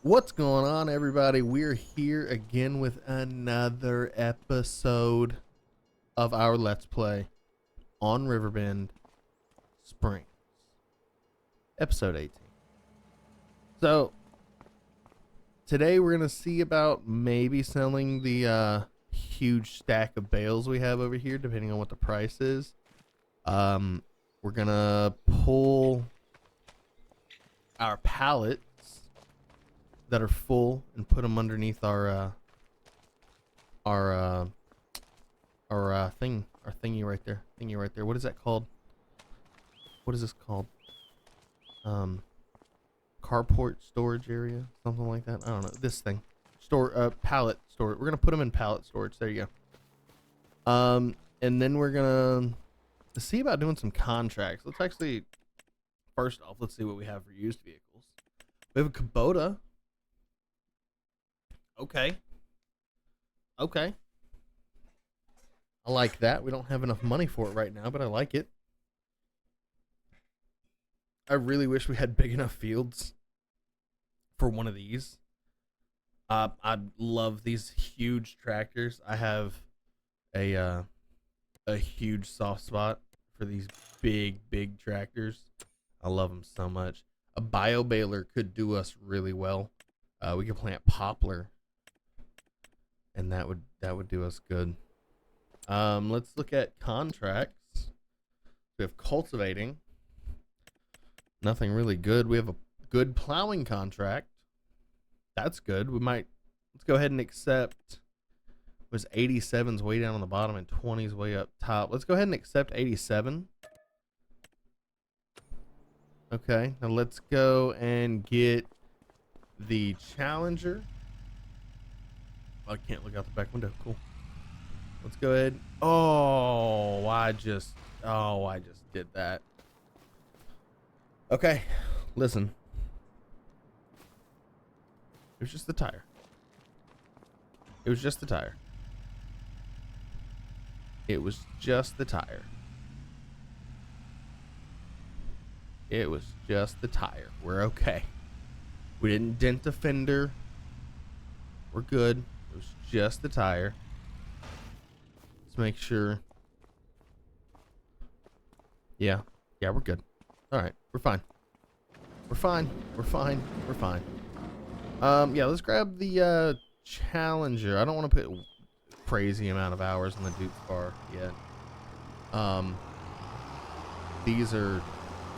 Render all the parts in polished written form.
What's going on, everybody? We're here again with another episode of our Let's Play on Riverbend Springs, episode 18. So, today we're going to see about maybe selling the huge stack of bales we have over here, depending on what the price is. We're going to pull our pallets that are full and put them underneath our thingy right there. What is that called? What is this called? Carport storage area, something like that. I don't know. This thing, pallet storage. We're gonna put them in pallet storage. There you go. And then we're gonna see about doing some contracts. Let's actually, first off, let's see what we have for used vehicles. We have a Kubota. Okay. I like that. We don't have enough money for it right now, but I like it. I really wish we had big enough fields for one of these. I love these huge tractors. I have a huge soft spot for these big tractors. I love them so much. A bio baler could do us really well. We could plant poplar, and that would do us good. Let's look at contracts. We have cultivating. Nothing really good. We have a good plowing contract. That's good. Let's go ahead and accept. Was 87's way down on the bottom and 20's way up top. Let's go ahead and accept 87. Okay, now let's go and get the Challenger. I can't look out the back window. Cool. Let's go ahead. Oh, I just did that. Okay, listen. It was just the tire. It was just the tire. It was just the tire. It was just the tire. We're okay. We didn't dent the fender. We're good. It was just the tire. Let's make sure. Yeah, we're good. All right, we're fine. We're fine. Yeah, let's grab the Challenger. I don't want to put crazy amount of hours on the Duke car yet. These are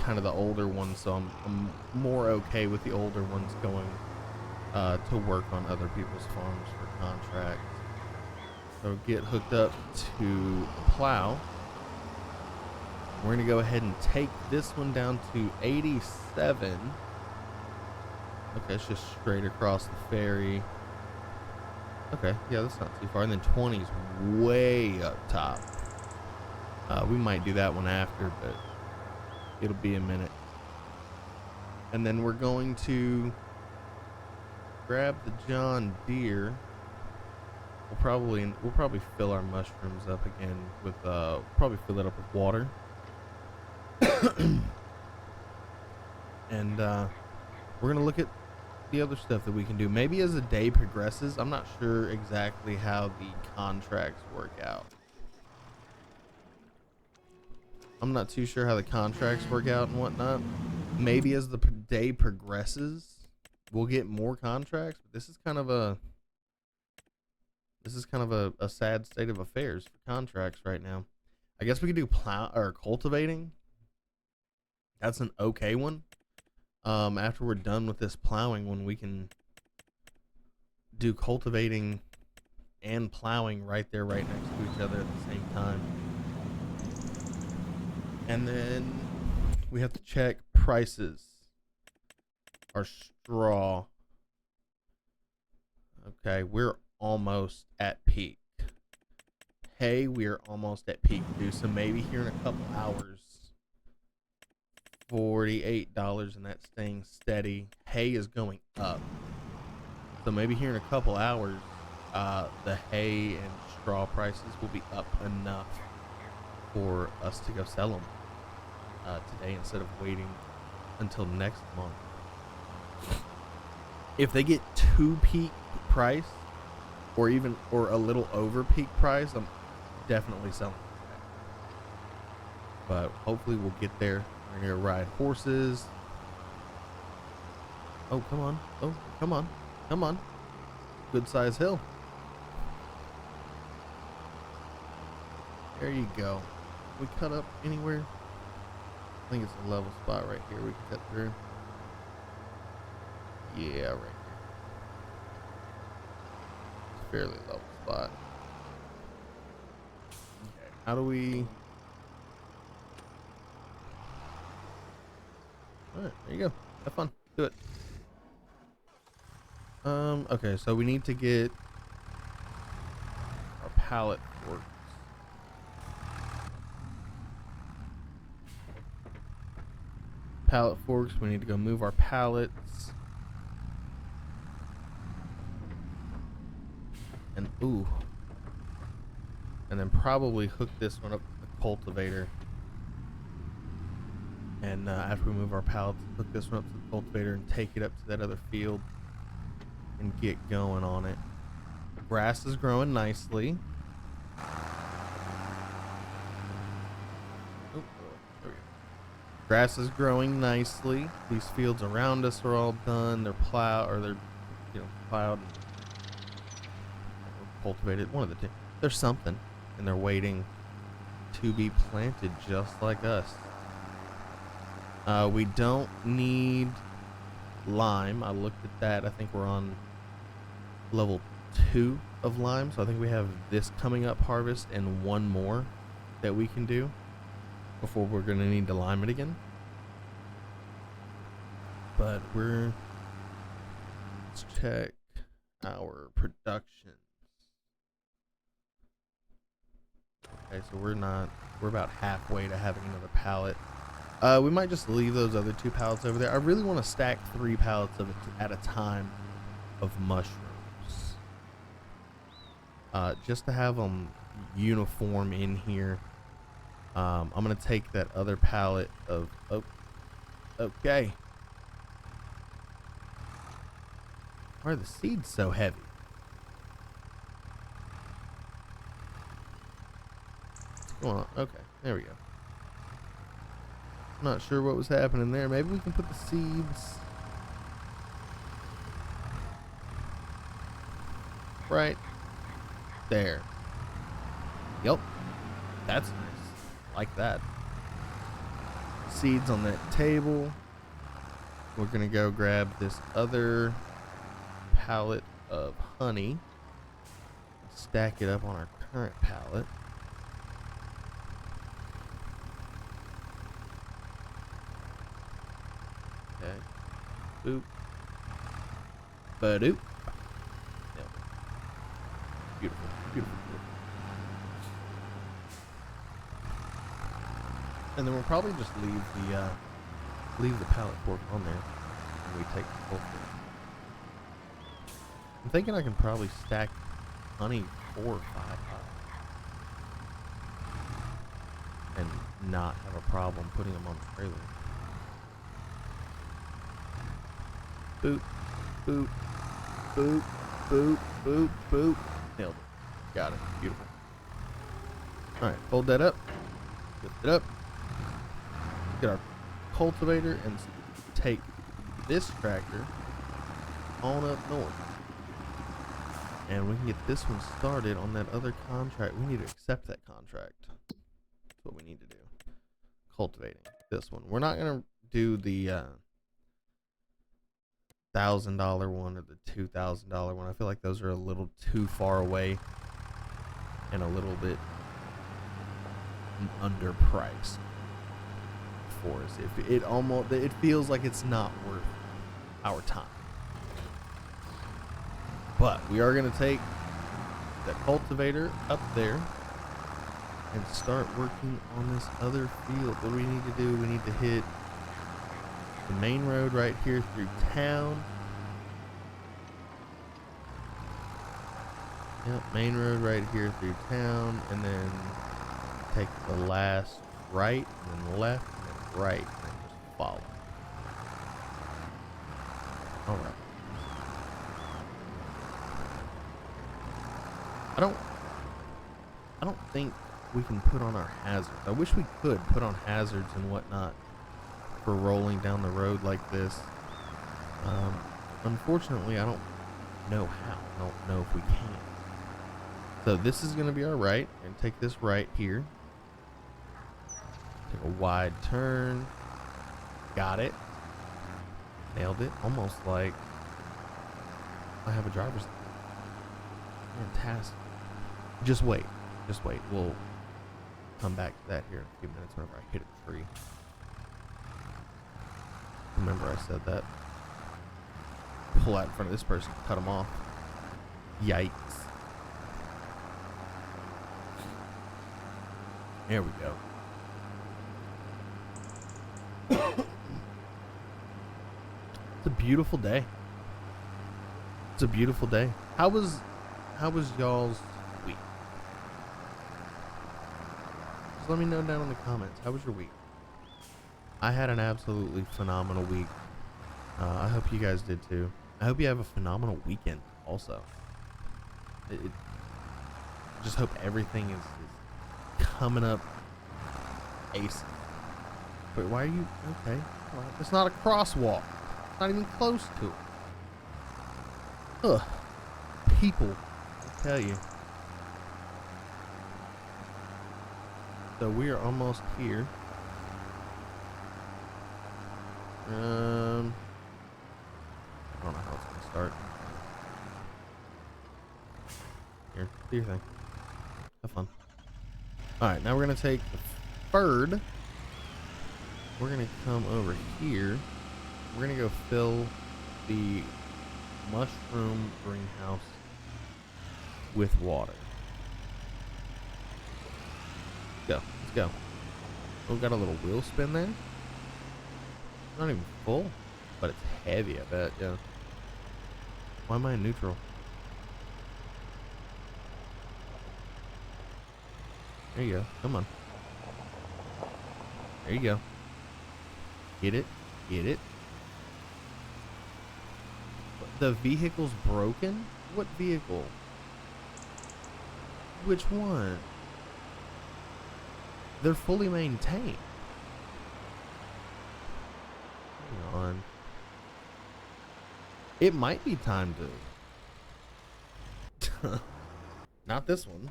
kind of the older ones, so I'm more okay with the older ones going to work on other people's farms for contracts. So get hooked up to plow. We're gonna go ahead and take this one down to 87. Okay, it's just straight across the ferry. Okay, yeah, that's not too far. And then 20's way up top. We might do that one after, but it'll be a minute. And then we're going to grab the John Deere. We'll probably fill our mushrooms up again with probably fill it up with water. And we're gonna look at the other stuff that we can do. Maybe as the day progresses. I'm not sure exactly how the contracts work out. I'm not too sure how the contracts work out and whatnot. Maybe as the day progresses, we'll get more contracts. But this is kind of a sad state of affairs for contracts right now. I guess we could do plow or cultivating. That's an okay one. After we're done with this plowing one, we can do cultivating and plowing right there, right next to each other at the same time. And then we have to check prices. Our straw. Okay, we're almost at peak. Hay, we're almost at peak too. So maybe here in a couple hours, $48, and that's staying steady. Hay is going up. So maybe here in a couple hours, the hay and straw prices will be up enough for us to go sell them today instead of waiting until next month. if they get too peak price, or a little over peak price, I'm definitely selling. But hopefully we'll get there. We're gonna ride horses. Oh, come on. Oh, come on. Come on. Good size hill. There you go. We cut up anywhere? I think it's a level spot right here we can cut through. Yeah, right here. It's a fairly level spot. Okay, how do we... Alright, there you go. Have fun. Do it. Okay, so we need to get our pallet forks. Pallet forks, we need to go move our pallets. And ooh. And then probably hook this one up to the cultivator. And after we move our pallets, hook this one up to the cultivator and take it up to that other field and get going on it. Grass is growing nicely. Oh, there we go. Grass is growing nicely. These fields around us are all done. They're plowed, or they're, plowed and cultivated. One of the two. There's something, and they're waiting to be planted just like us. We don't need lime. I looked at that. I think we're on level 2 of lime, so I think we have this coming up harvest and one more that we can do before we're gonna need to lime it again. But let's check our production. Okay, so we're about halfway to having another pallet. We might just leave those other 2 pallets over there. I really want to stack 3 pallets of it at a time of mushrooms. Just to have them uniform in here. I'm going to take that other pallet of... Oh, okay. Why are the seeds so heavy? What's going on? Okay, there we go. Not sure what was happening there. Maybe we can put the seeds right there. Yep. That's nice. Like that. Seeds on that table. We're going to go grab this other pallet of honey. Stack it up on our current pallet. Okay. Boop. Ba-doop. Yep. Beautiful. Beautiful. And then we'll probably just leave the pallet fork on there when we take the full fork. I'm thinking I can probably stack honey 4 or 5 high and not have a problem putting them on the trailer. Boop, boop, boop, boop, boop, boop. Nailed it. Got it. Beautiful. Alright, fold that up. Lift it up. Get our cultivator and take this tractor on up north. And we can get this one started on that other contract. We need to accept that contract. That's what we need to do. Cultivating this one. We're not going to do the $1,000 one or the $2,000 one. I feel like those are a little too far away and a little bit underpriced for us. It feels like it's not worth our time. But we are going to take the cultivator up there and start working on this other field. What do we need to do? We need to hit the main road right here through town. Yep, main road right here through town, and then take the last right, and then left, and then right, and then just follow. Alright. I don't think we can put on our hazards. I wish we could put on hazards and whatnot for rolling down the road like this. Unfortunately, I don't know how. I don't know if we can. So this is going to be our right. We're going to take this right here. Take a wide turn. Got it. Nailed it. Almost like I have a driver's license. Fantastic. Just wait. Just wait. We'll come back to that here in a few minutes whenever I hit a tree. Remember I said that. Pull out in front of this person, cut them off. Yikes. There we go. It's a beautiful day. It's a beautiful day. How was y'all's week? Just let me know down in the comments. How was your week? I had an absolutely phenomenal week. I hope you guys did too. I hope you have a phenomenal weekend also. Just hope everything is coming up ace. Wait, why are you okay? Well, it's not a crosswalk. It's not even close to it. Ugh. People, I tell you. So we are almost here. I don't know how it's gonna start. Here, do your thing. Have fun. Alright, now we're gonna take the bird. We're gonna come over here. We're gonna go fill the mushroom greenhouse with water. Let's go. Oh, got a little wheel spin there. Not even full, but it's heavy, I bet, yeah. Why am I in neutral? There you go. Come on. There you go. Get it. Get it. The vehicle's broken? What vehicle? Which one? They're fully maintained. Hang on. It might be time to... Not this one.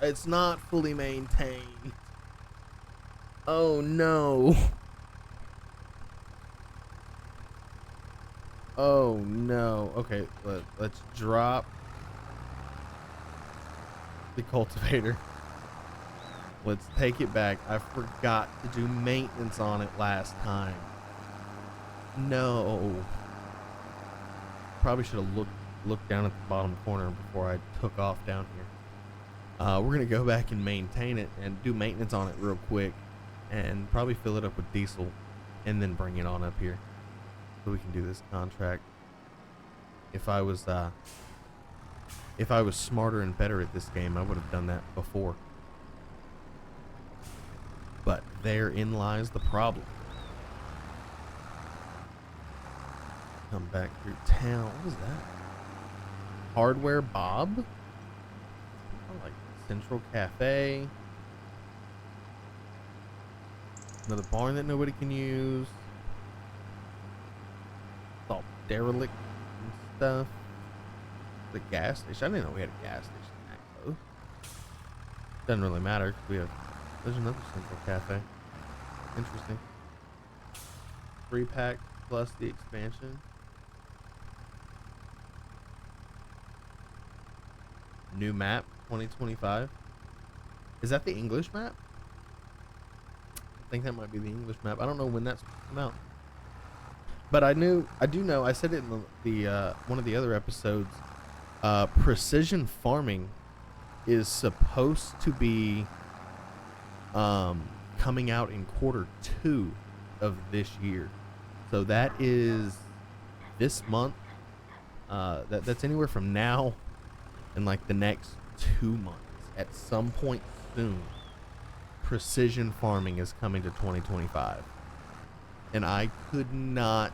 It's not fully maintained. Oh no. Oh no. Okay, let's drop the cultivator. Let's take it back. I forgot to do maintenance on it last time. No. Probably should have looked down at the bottom corner before I took off down here. We're gonna go back and maintain it and do maintenance on it real quick, and probably fill it up with diesel, and then bring it on up here so we can do this contract. If I was smarter and better at this game, I would have done that before. But therein lies the problem. Come back through town. What is that? Hardware Bob? I like Central Cafe. Another barn that nobody can use. It's all derelict and stuff. The gas station. I didn't know we had a gas station that close. Doesn't really matter. There's another Central Cafe. Interesting. 3-pack plus the expansion. New map 2025. Is that the English map? I think that might be the English map. I don't know when that's going to come out. But I do know, I said it in the one of the other episodes, precision farming is supposed to be coming out in Q2 of this year. So that is this month. That's anywhere from now and like the next 2 months. At some point soon, precision farming is coming to 2025. And I could not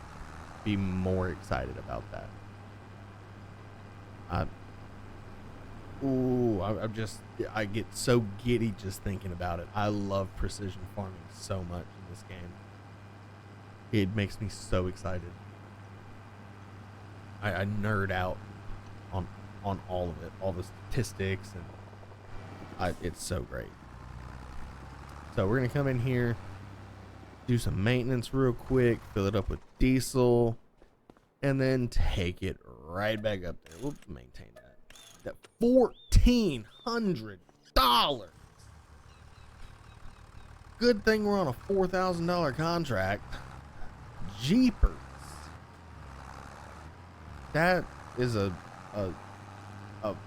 be more excited about that. Ooh, I get so giddy just thinking about it. I love precision farming so much in this game. It makes me so excited. I nerd out on all of it, all the statistics, and it's so great. So we're gonna come in here, do some maintenance real quick, fill it up with diesel, and then take it right back up there. We'll maintain that $1,400. Good thing we're on a $4,000 contract. Jeepers. That is a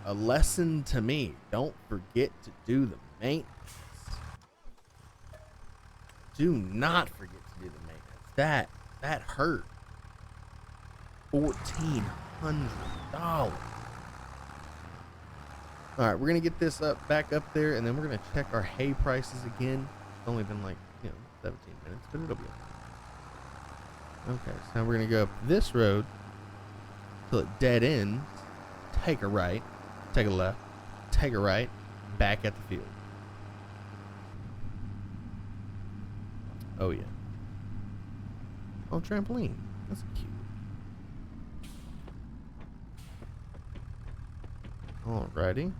lesson to me. Don't forget to do the maintenance. Do not forget to do the maintenance. That hurt. $1,400. All right, we're gonna get this back up there, and then we're gonna check our hay prices again. It's only been like 17 minutes, but it'll be okay. Okay, so now we're gonna go up this road till it dead ends. Take a right, take a left, take a right, back at the field. Oh yeah. Oh, trampoline. That's cute. Alrighty.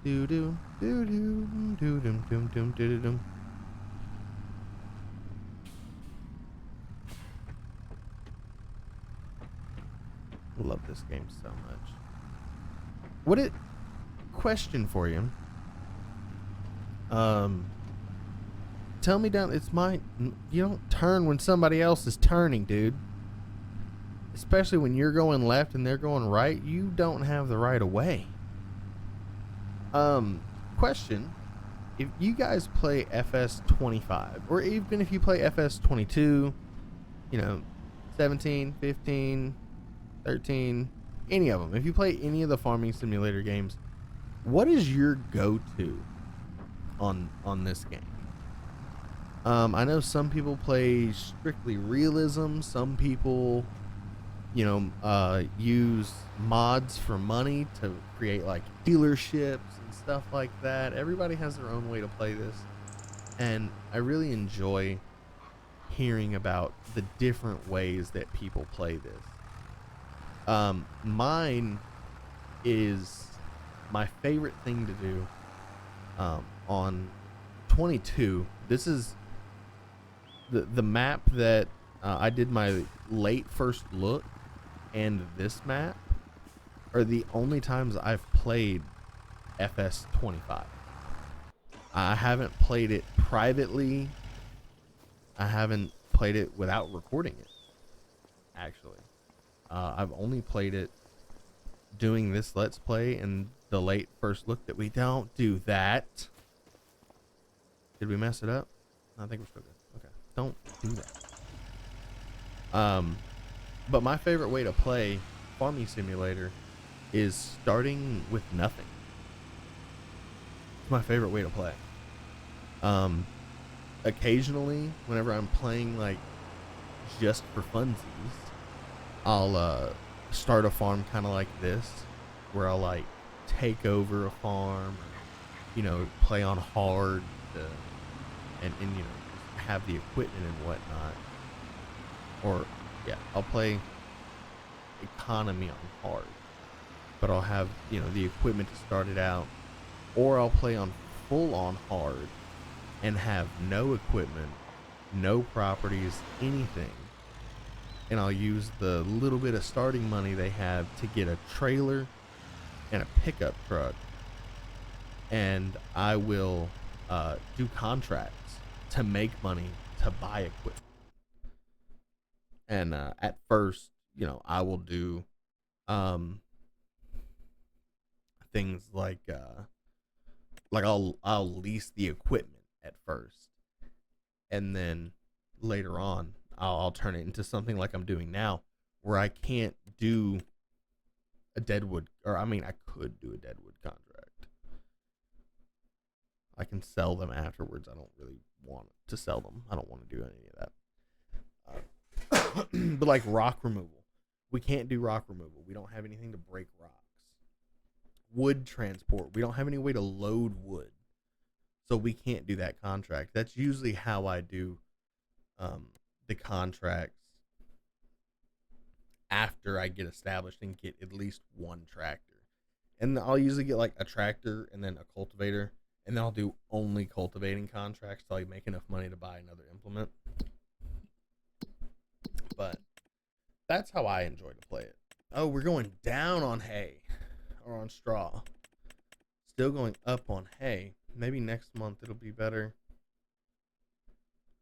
Do do do do do dum dum dum do dum. Love this game so much. Question for you. Tell me down. You don't turn when somebody else is turning, dude. Especially when you're going left and they're going right. You don't have the right of way. Question. If you guys play FS25, or even if you play FS22, 17, 15, 13, any of them. If you play any of the farming simulator games, what is your go-to on this game? I know some people play strictly realism. Some people, use mods for money to create like dealerships and stuff like that. Everybody has their own way to play this, and I really enjoy hearing about the different ways that people play this. Mine is my favorite thing to do on 22. This is the map that I did my late first look, and this map are the only times I've played FS25. I haven't played it privately. I haven't played it without recording it, actually. I've only played it doing this Let's Play and the late first look that we don't do that. Did we mess it up? I think we're still good. Okay. Don't do that. But my favorite way to play Farming Simulator is starting with nothing. It's my favorite way to play. Occasionally, whenever I'm playing like just for funsies, I'll start a farm kind of like this, where I'll like take over a farm, or, play on hard, and have the equipment and whatnot. Or I'll play economy on hard, but I'll have the equipment to start it out, or I'll play on full on hard and have no equipment, no properties, anything. And I'll use the little bit of starting money they have to get a trailer and a pickup truck, and I will do contracts to make money to buy equipment. And at first, I will do things like I'll lease the equipment at first, and then later on I'll turn it into something like I'm doing now, where I can't do a Deadwood, or I could do a Deadwood contract. I can sell them afterwards. I don't really want to sell them. I don't want to do any of that. But like rock removal, We can't do rock removal. We don't have anything to break rocks. Wood transport. We don't have any way to load wood. So we can't do that contract. That's usually how I do the contracts after I get established and get at least one tractor. And I'll usually get like a tractor and then a cultivator. And then I'll do only cultivating contracts till I make enough money to buy another implement. But that's how I enjoy to play it. Oh, we're going down on hay or on straw. Still going up on hay. Maybe next month it'll be better.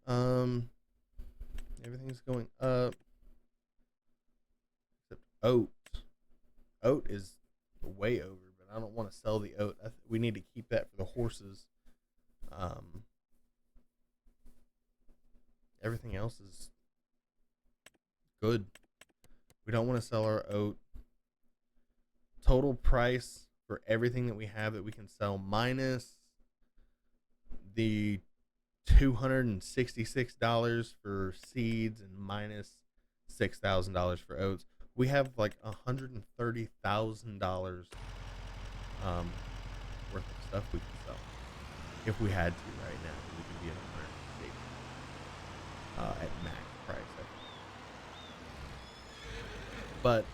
Everything's going up except oat. Oat is way over, but I don't want to sell the oat. We need to keep that for the horses. Everything else is good. We don't want to sell our oat. Total price for everything that we have that we can sell minus the $266 for seeds and minus $6,000 for oats. We have like $130,000 worth of stuff we can sell if we had to right now. We could be at 160 at max price, I think. But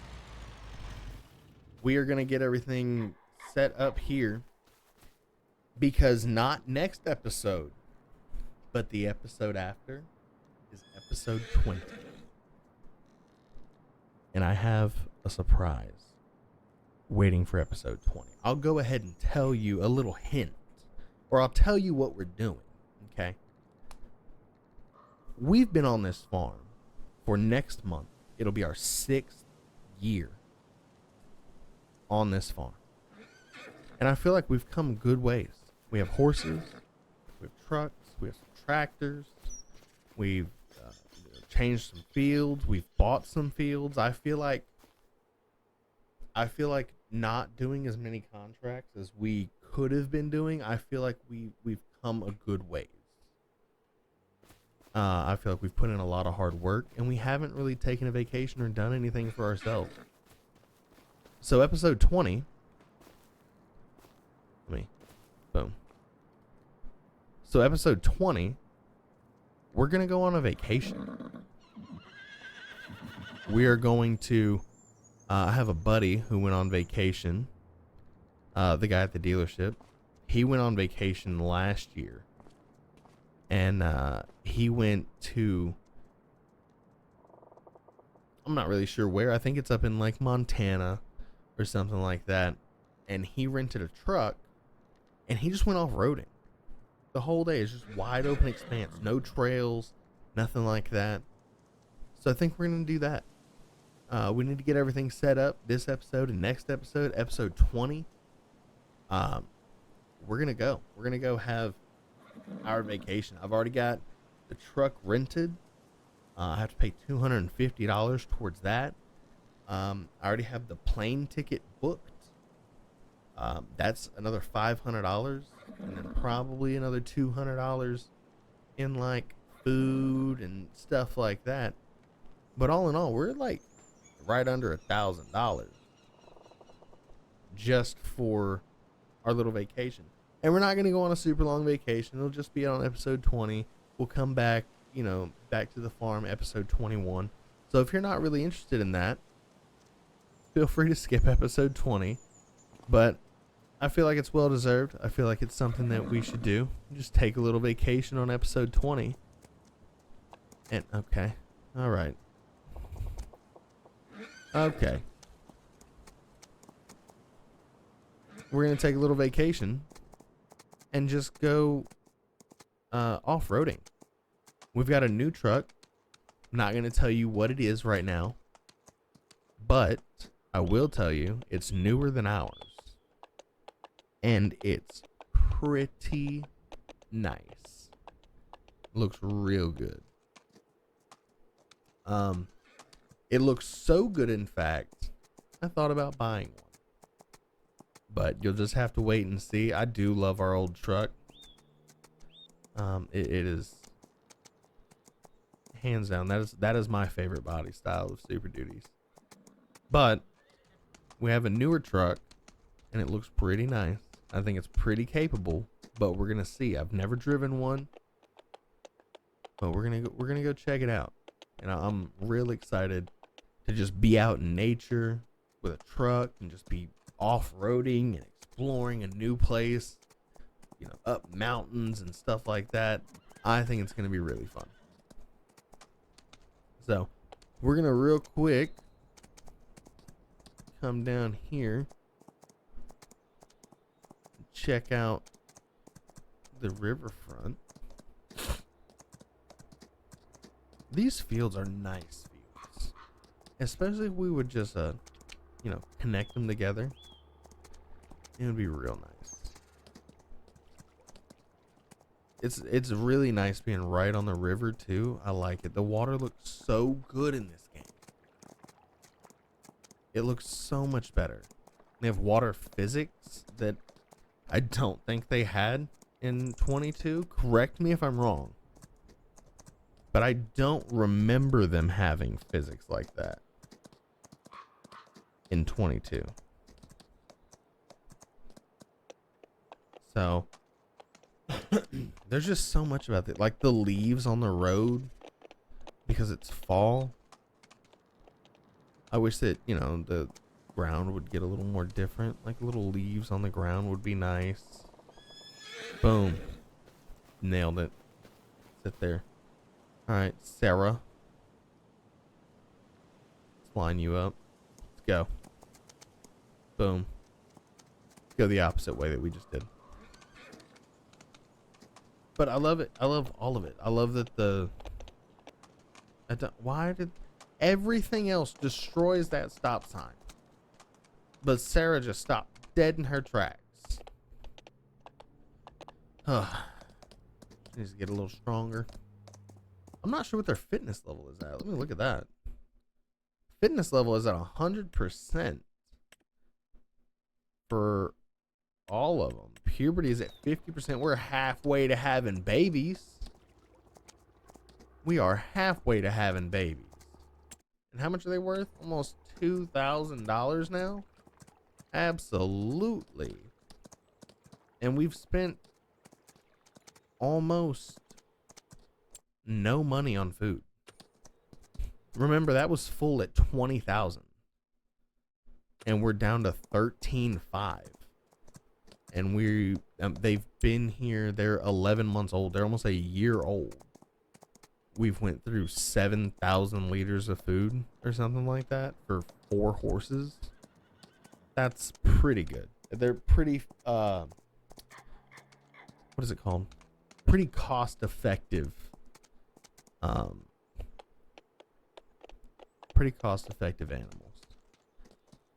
we are going to get everything set up here because not next episode, but the episode after is episode 20. And I have a surprise waiting for episode 20. I'll go ahead and tell you a little hint, or I'll tell you what we're doing, okay? We've been on this farm for next month. It'll be our 6th year on this farm. And I feel like we've come good ways. We have horses, we have trucks, we have some tractors, we've changed some fields, we've bought some fields. I feel like not doing as many contracts as we could have been doing. I feel like we've come a good ways. I feel like we've put in a lot of hard work, and we haven't really taken a vacation or done anything for ourselves. So episode 20, boom. So episode 20, we're going to go on a vacation. We are going to, I have a buddy who went on vacation, the guy at the dealership. He went on vacation last year, and he went to, I'm not really sure where. I think it's up in like Montana or something like that. And he rented a truck, and he just went off-roading. The whole day is just wide open expanse, no trails, nothing like that. So I think we're going to do that. We need to get everything set up this episode and next episode, episode 20. We're going to go. We're going to go have our vacation. I've already got the truck rented. I have to pay $250 towards that. I already have the plane ticket booked. That's another $500, and then probably another $200 in like food and stuff like that. But all in all, we're like right under $1,000 just for our little vacation. And we're not going to go on a super long vacation. It'll just be on episode 20. We'll come back, back to the farm, episode 21. So if you're not really interested in that, feel free to skip episode 20. But I feel like it's well deserved. I feel like it's something that we should do. Just take a little vacation on episode 20. And okay. All right. Okay. We're going to take a little vacation and just go off-roading. We've got a new truck. I'm not going to tell you what it is right now, but I will tell you it's newer than ours. And it's pretty nice. Looks real good. It looks so good, in fact, I thought about buying one. But you'll just have to wait and see. I do love our old truck. It is hands down. That is my favorite body style of Super Duties. But we have a newer truck, and it looks pretty nice. I think it's pretty capable, but we're gonna see. I've never driven one, but we're gonna go check it out. And I'm real excited to just be out in nature with a truck and just be off-roading and exploring a new place, you know, up mountains and stuff like that. I think it's gonna be really fun. So we're gonna real quick come down here, check out the riverfront. These fields are nice fields, especially if we would just you know, connect them together. It would be real nice. It's really nice being right on the river too. I like it. The water looks so good in this game. It looks so much better. They have water physics that I don't think they had in 22. Correct me if I'm wrong, but I don't remember them having physics like that in 22. So there's just so much about it. Like the leaves on the road, because it's fall. I wish that, you know, the ground would get a little more different. Like little leaves on the ground would be nice. Boom. Nailed it. Sit there. Alright, Sarah. Let's line you up. Let's go. Boom. Let's go the opposite way that we just did. But I love it. I love all of it. I love that why did everything else destroys that stop sign? But Sarah just stopped dead in her tracks. Needs to get a little stronger. I'm not sure what their fitness level is at. Let me look at that. Fitness level is at 100% for all of them. Puberty is at 50%. We're halfway to having babies. We are halfway to having babies. And how much are they worth? Almost $2,000 now? Absolutely. And we've spent almost no money on food. Remember, that was full at 20,000. And we're down to 13.5. And they've been here. They're 11 months old. They're almost a year old. We've went through 7,000 liters of food or something like that for 4 horses. That's pretty good. They're pretty, what is it called? Pretty cost effective. Pretty cost effective animals.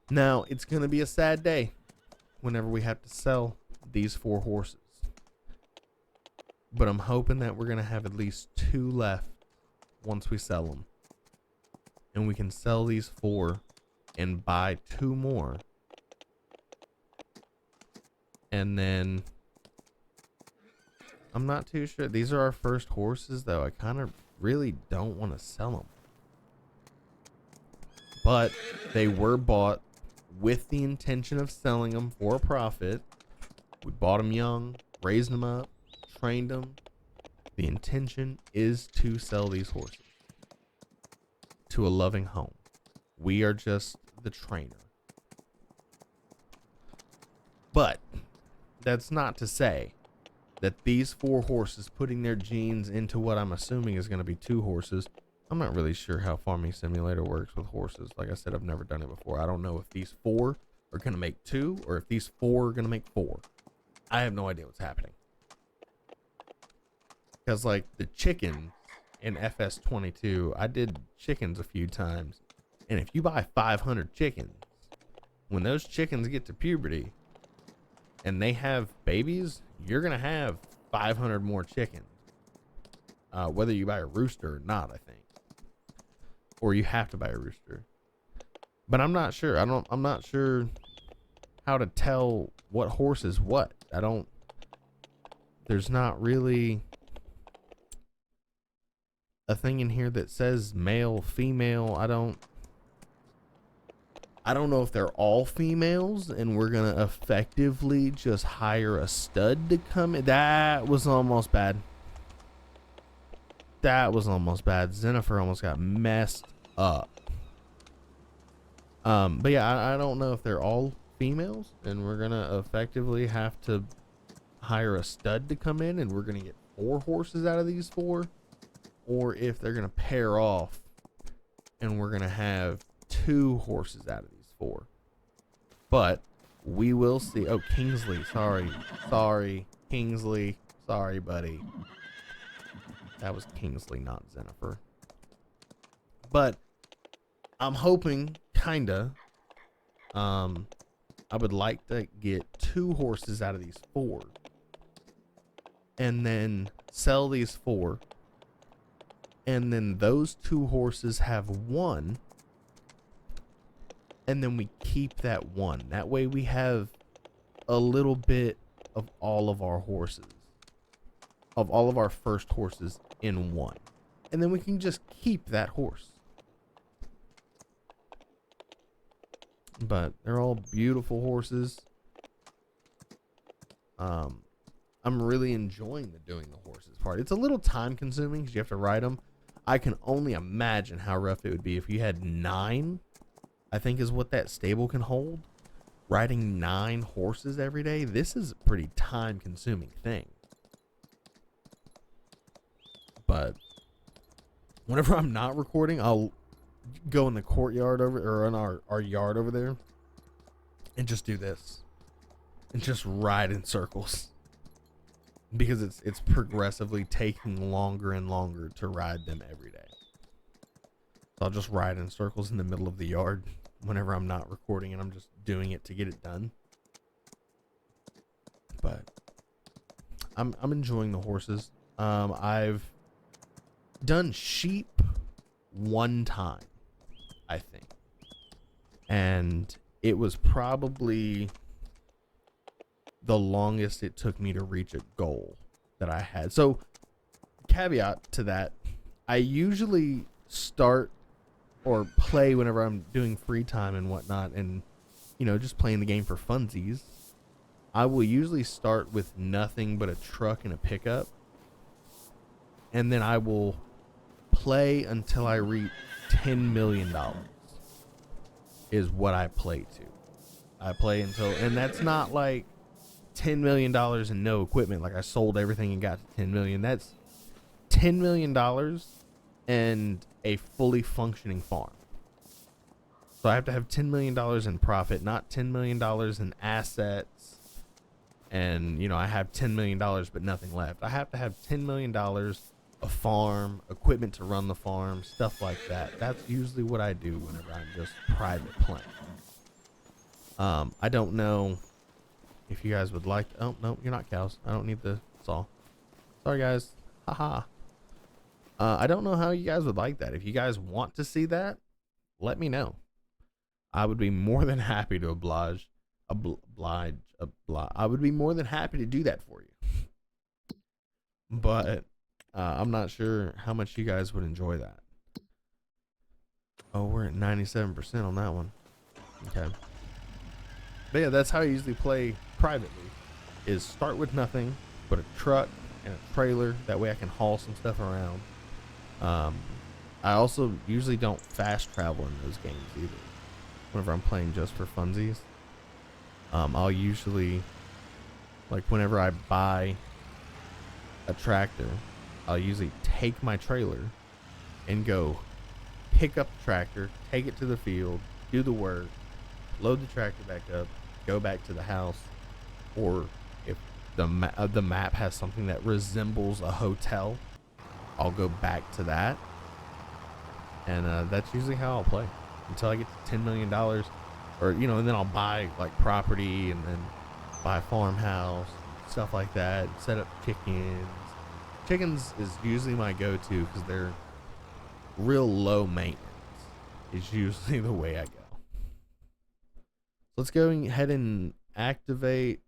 Now, it's going to be a sad day whenever we have to sell these 4 horses. But I'm hoping that we're going to have at least 2 left once we sell them. And we can sell these 4 and buy 2 more. And then I'm not too sure. These are our first horses, though. I kind of really don't want to sell them. But they were bought with the intention of selling them for a profit. We bought them young, raised them up, trained them. The intention is to sell these horses to a loving home. We are just the trainer. But that's not to say that these 4 horses, putting their genes into what I'm assuming is going to be 2 horses. I'm not really sure how Farming Simulator works with horses. Like I said, I've never done it before. I don't know if these 4 are going to make 2 or if these 4 are going to make 4. I have no idea what's happening. Because like the chicken in FS22, I did chickens a few times. And if you buy 500 chickens, when those chickens get to puberty and they have babies, you're going to have 500 more chickens. Whether you buy a rooster or not, I think. Or you have to buy a rooster. But I'm not sure. I'm not sure how to tell what horse is what. There's not really a thing in here that says male, female. I don't know if they're all females and we're going to effectively just hire a stud to come in. That was almost bad. That was almost bad. Jennifer almost got messed up. But yeah, I don't know if they're all females and we're going to effectively have to hire a stud to come in and we're going to get 4 horses out of these 4, or if they're going to pair off and we're going to have 2 horses out of these 4. But we will see. Oh, Kingsley. Sorry, Kingsley. Sorry, buddy. That was Kingsley, not Jennifer. But I'm hoping, kinda. I would like to get 2 horses out of these 4, and then sell these 4, and then those 2 horses have 1, and then we keep that 1. That way we have a little bit of all of our horses, of all of our first horses in 1, and then we can just keep that horse. But they're all beautiful horses. I'm really enjoying doing the horses part. It's a little time consuming because you have to ride them. I can only imagine how rough it would be if you had 9, I think is what that stable can hold. Riding 9 horses every day. This is a pretty time consuming thing. But whenever I'm not recording, I'll go in the courtyard or in our yard over there and just do this and just ride in circles, because it's progressively taking longer and longer to ride them every day. So I'll just ride in circles in the middle of the yard whenever I'm not recording, and I'm just doing it to get it done. But I'm enjoying the horses. I've done sheep 1 time, I think, and it was probably the longest it took me to reach a goal that I had. So caveat to that, I usually start or play whenever I'm doing free time and whatnot, and just playing the game for funsies. I will usually start with nothing but a truck and a pickup, and then I will play until I reach $10 million is what I play to. I play until, and that's not like $10 million and no equipment. Like I sold everything and got to 10 million. That's $10 million and a fully functioning farm. So I have to have $10 million in profit, not $10 million in assets. And, I have $10 million, but nothing left. I have to have $10 million, a farm, equipment to run the farm, stuff like that. That's usually what I do whenever I'm just private playing. I don't know if you guys would like to, oh, no, you're not cows. I don't need the saw. Sorry, guys. Haha. I don't know how you guys would like that. If you guys want to see that, let me know. I would be more than happy to oblige. I would be more than happy to do that for you. But I'm not sure how much you guys would enjoy that. Oh, we're at 97% on that one. Okay. But yeah, that's how I usually play privately, is start with nothing but a truck and a trailer. That way I can haul some stuff around. I also usually don't fast travel in those games either. Whenever I'm playing just for funsies, I'll usually, like whenever I buy a tractor, I'll usually take my trailer and go pick up the tractor, take it to the field, do the work, load the tractor back up, go back to the house, or if the map has something that resembles a hotel, I'll go back to that, and that's usually how I'll play until I get to $10 million, or and then I'll buy like property and then buy a farmhouse, stuff like that, set up chickens. Chickens is usually my go-to because they're real low maintenance. Is usually the way I go. Let's go ahead and activate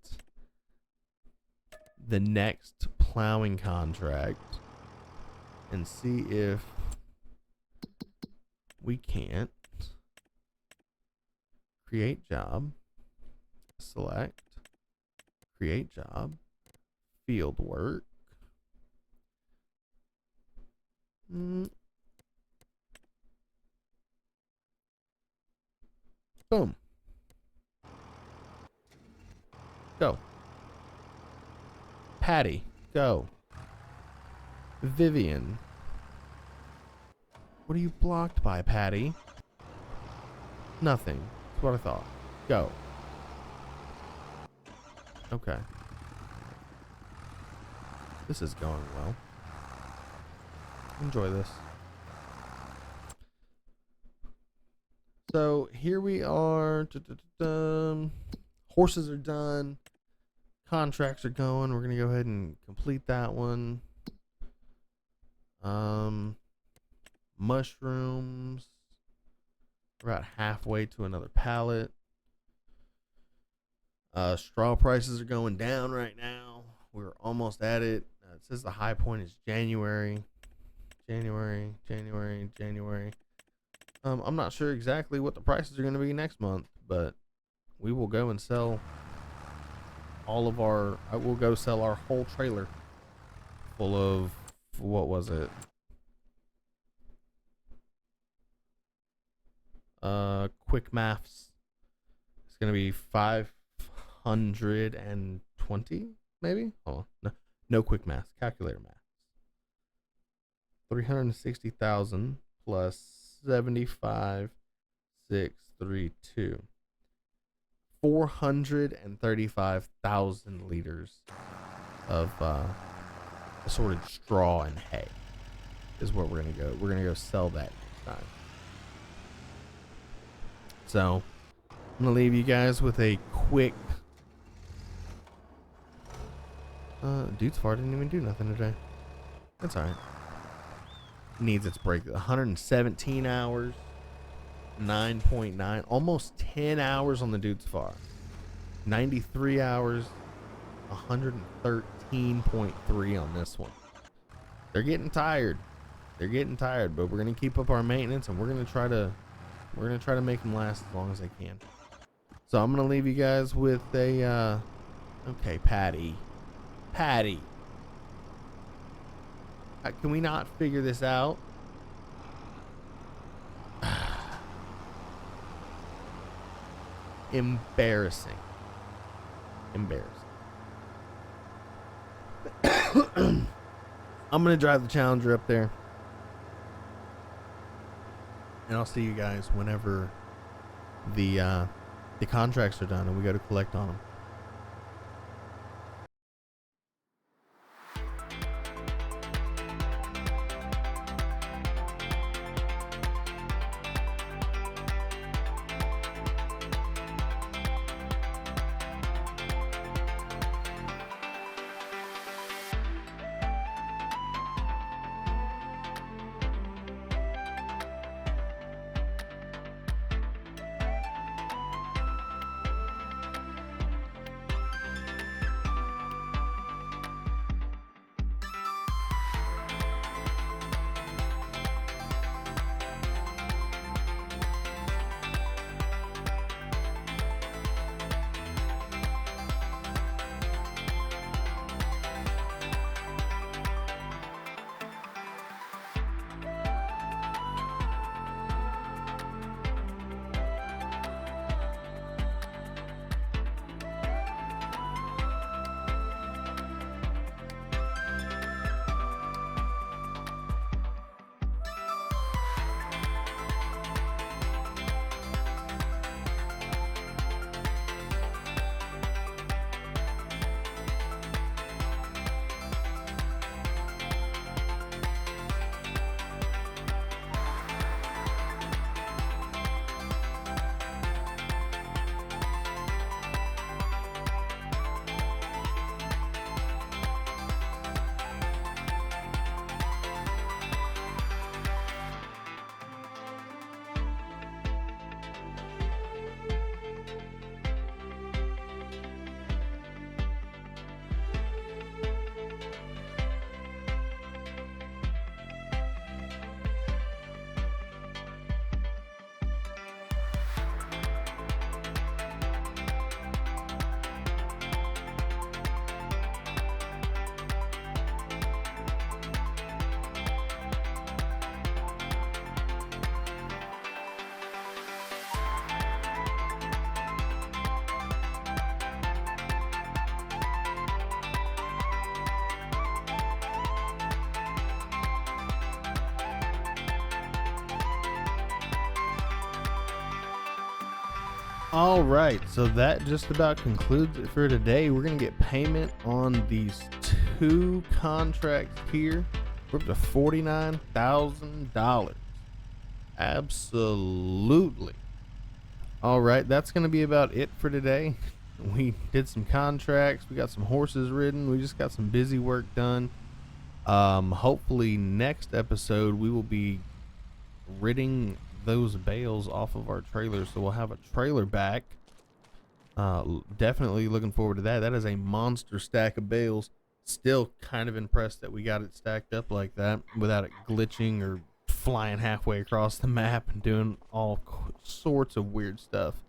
the next plowing contract and see if we can't create job, select, create job, field work. Boom. Go. Patty, go. Vivian. What are you blocked by, Patty? Nothing. That's what I thought. Go. Okay. This is going well. Enjoy this. So here we are. Horses are done. Contracts are going. We're going to go ahead and complete that one. Mushrooms. We're about halfway to another pallet. Straw prices are going down right now. We're almost at it. It says the high point is January. January. I'm not sure exactly what the prices are going to be next month, but we will go and sell all of our. I will go sell our whole trailer full of, what was it? Quick maths. It's going to be 520, maybe. Oh, no quick maths. Calculator maths. 360,000 plus 75,632. 435,000 liters of assorted straw and hay is where we're gonna go. We're gonna go sell that next time. So I'm gonna leave you guys with a quick. Dude's far didn't even do nothing today. That's alright. Needs its break. 117 hours. 9.9, almost 10 hours on the Dude's Far. 93 hours, 113.3 on this one. They're getting tired. But we're gonna keep up our maintenance, and we're gonna try to make them last as long as they can. So I'm gonna leave you guys with a okay, Patty. Can we not figure this out? Embarrassing. I'm gonna drive the Challenger up there, and I'll see you guys whenever the contracts are done and we go to collect on them. All right, so that just about concludes it for today. We're gonna get payment on these 2 contracts here. We're up to $49,000. Absolutely. All right, that's gonna be about it for today. We did some contracts. We got some horses ridden. We just got some busy work done. Hopefully next episode we will be ridding those bales off of our trailers, so we'll have a trailer back. Definitely looking forward to that. That is a monster stack of bales. Still kind of impressed that we got it stacked up like that without it glitching or flying halfway across the map and doing all sorts of weird stuff.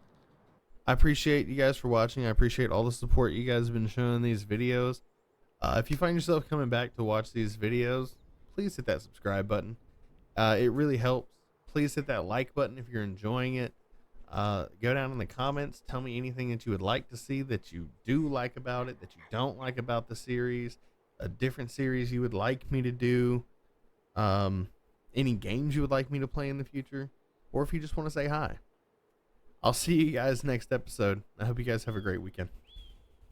I appreciate you guys for watching. I appreciate all the support you guys have been showing these videos. If you find yourself coming back to watch these videos, please hit that subscribe button. It really helps. Please hit that like button if you're enjoying it. Go down in the comments. Tell me anything that you would like to see, that you do like about it, that you don't like about the series, a different series you would like me to do, any games you would like me to play in the future, or if you just want to say hi. I'll see you guys next episode. I hope you guys have a great weekend.